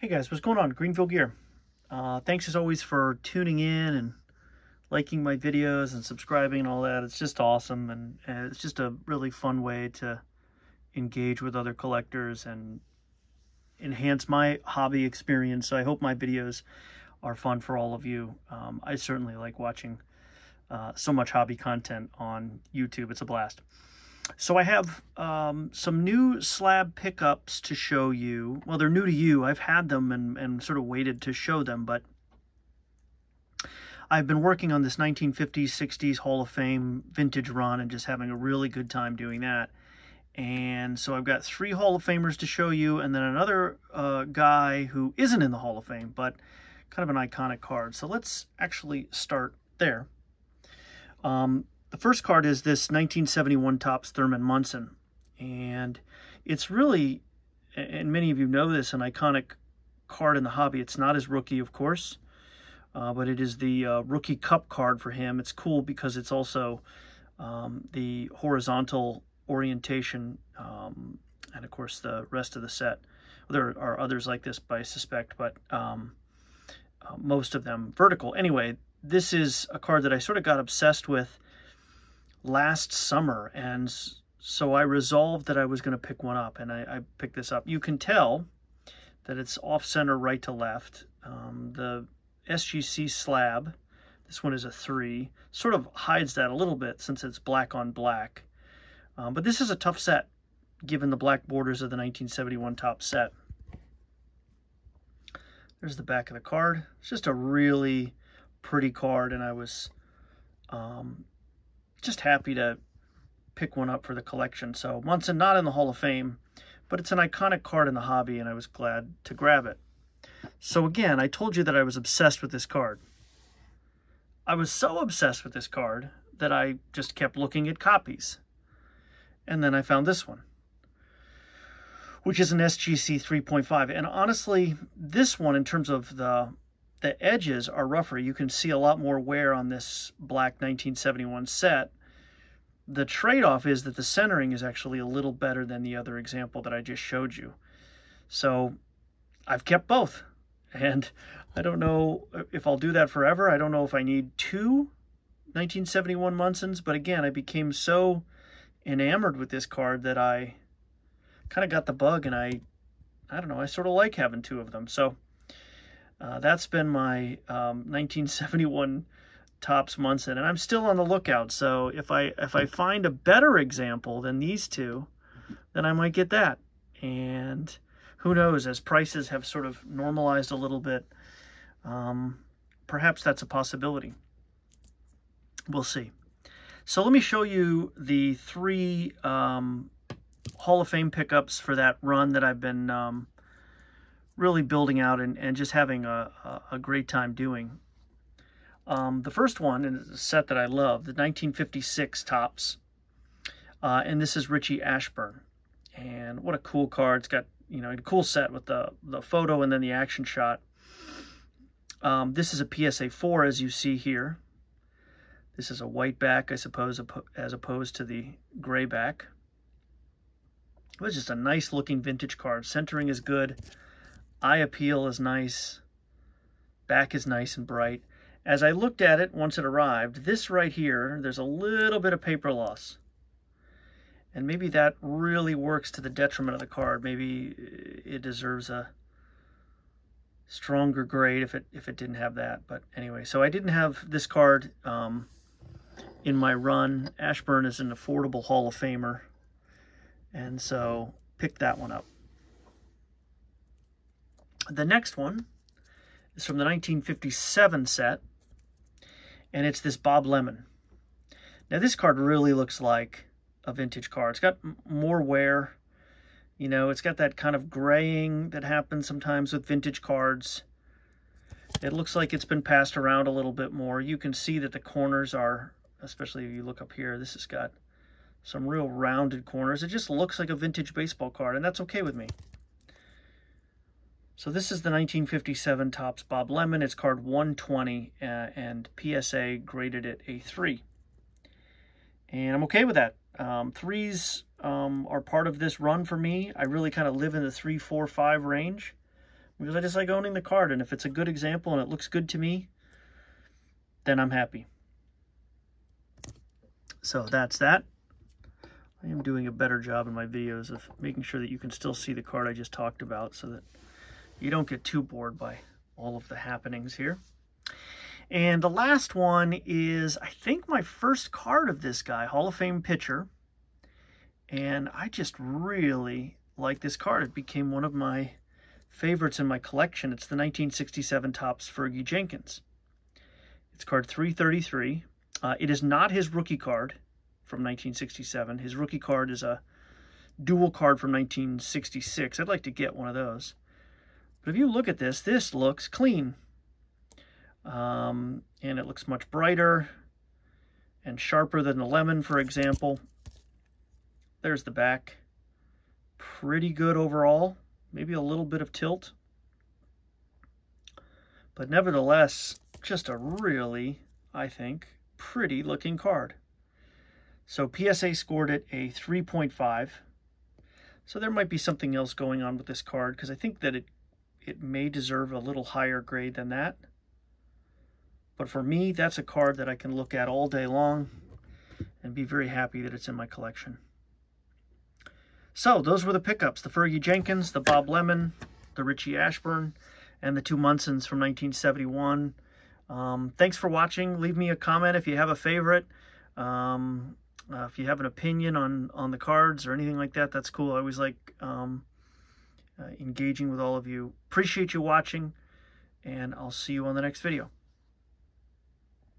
Hey guys, what's going on? Greenville Gear. Thanks as always for tuning in and liking my videos and subscribing and all that. It's just awesome, and it's just a really fun way to engage with other collectors and enhance my hobby experience. So I hope my videos are fun for all of you. I certainly like watching so much hobby content on YouTube. It's a blast. So I have some new slab pickups to show you. Well, they're new to you. I've had them and sort of waited to show them, but I've been working on this 1950s, 60s Hall of Fame vintage run and just having a really good time doing that. And so I've got 3 Hall of Famers to show you, and then another guy who isn't in the Hall of Fame, but kind of an iconic card. So let's actually start there. The first card is this 1971 Topps Thurman Munson, and it's really, and many of you know this, an iconic card in the hobby. It's not his rookie, of course, but it is the rookie cup card for him. It's cool because it's also the horizontal orientation, and of course the rest of the set. There are others like this, I suspect, but most of them vertical. Anyway, this is a card that I sort of got obsessed with last summer, and so I resolved that I was going to pick one up, and I picked this up. You can tell that it's off-center right to left. The SGC slab, this one is a 3, sort of hides that a little bit since it's black on black. But this is a tough set, given the black borders of the 1971 Topps set. There's the back of the card. It's just a really pretty card, and I was just happy to pick one up for the collection. So Munson, not in the Hall of Fame, but it's an iconic card in the hobby, and I was glad to grab it. So again, I told you that I was obsessed with this card. I was so obsessed with this card that I just kept looking at copies. And then I found this one, which is an SGC 3.5. And honestly, this one, in terms of the edges, are rougher. You can see a lot more wear on this black 1971 set. The trade-off is that the centering is actually a little better than the other example that I just showed you. So I've kept both, and I don't know if I'll do that forever. I don't know if I need 2 1971 Munsons, but again, I became so enamored with this card that I kind of got the bug, and I don't know, I sort of like having 2 of them. So that's been my 1971 Topps Munson, and I'm still on the lookout. So if I find a better example than these 2, then I might get that. And who knows, as prices have sort of normalized a little bit, perhaps that's a possibility. We'll see. So let me show you the 3 Hall of Fame pickups for that run that I've been really building out and just having a great time doing. The first one is a set that I love, the 1956 Topps, and this is Richie Ashburn. And what a cool card. It's got, you know, a cool set with the photo and then the action shot. This is a PSA 4, as you see here. This is a white back, I suppose, as opposed to the gray back. It was just a nice looking vintage card. Centering is good. Eye appeal is nice. Back is nice and bright. As I looked at it once it arrived, this right here, there's a little bit of paper loss. And maybe that really works to the detriment of the card. Maybe it deserves a stronger grade if it didn't have that. But anyway, so I didn't have this card in my run. Ashburn is an affordable Hall of Famer, and so picked that one up. The next one is from the 1957 set, and it's this Bob Lemon. Now this card really looks like a vintage card. It's got more wear. You know, it's got that kind of graying that happens sometimes with vintage cards. It looks like it's been passed around a little bit more. You can see that the corners are, especially if you look up here, this has got some real rounded corners. It just looks like a vintage baseball card, and that's okay with me. So this is the 1957 Topps Bob Lemon. It's card 120, and PSA graded it a 3. And I'm okay with that. 3s are part of this run for me. I really kind of live in the 3, 4, 5 range. because I just like owning the card, and if it's a good example and it looks good to me, then I'm happy. So that's that. I am doing a better job in my videos of making sure that you can still see the card I just talked about so that you don't get too bored by all of the happenings here. And the last one is, I think, my first card of this guy, Hall of Fame pitcher. And I just really like this card. It became one of my favorites in my collection. It's the 1967 Topps Fergie Jenkins. It's card 333. It is not his rookie card from 1967. His rookie card is a dual card from 1966. I'd like to get one of those. But if you look at this, this looks clean. And it looks much brighter and sharper than the lemon, for example. There's the back. Pretty good overall. Maybe a little bit of tilt. But nevertheless, just a really, I think, pretty looking card. So PSA scored it a 3.5. So there might be something else going on with this card, because I think that it may deserve a little higher grade than that. But for me, that's a card that I can look at all day long and be very happy that it's in my collection. So those were the pickups: the Fergie Jenkins, the Bob Lemon, the Richie Ashburn, and the two Munsons from 1971. Thanks for watching. Leave me a comment if you have a favorite. If you have an opinion on the cards or anything like that, that's cool. I always like engaging with all of you. Appreciate you watching, and I'll see you on the next video.